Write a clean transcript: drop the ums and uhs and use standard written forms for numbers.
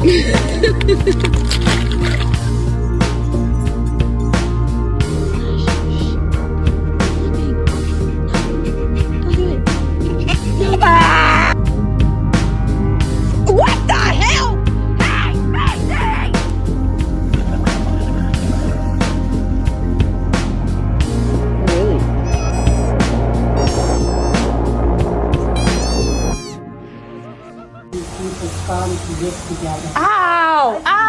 What the hell? Hey, hey, hey! Really? Keep his thumbs to get together. Ow! Ow!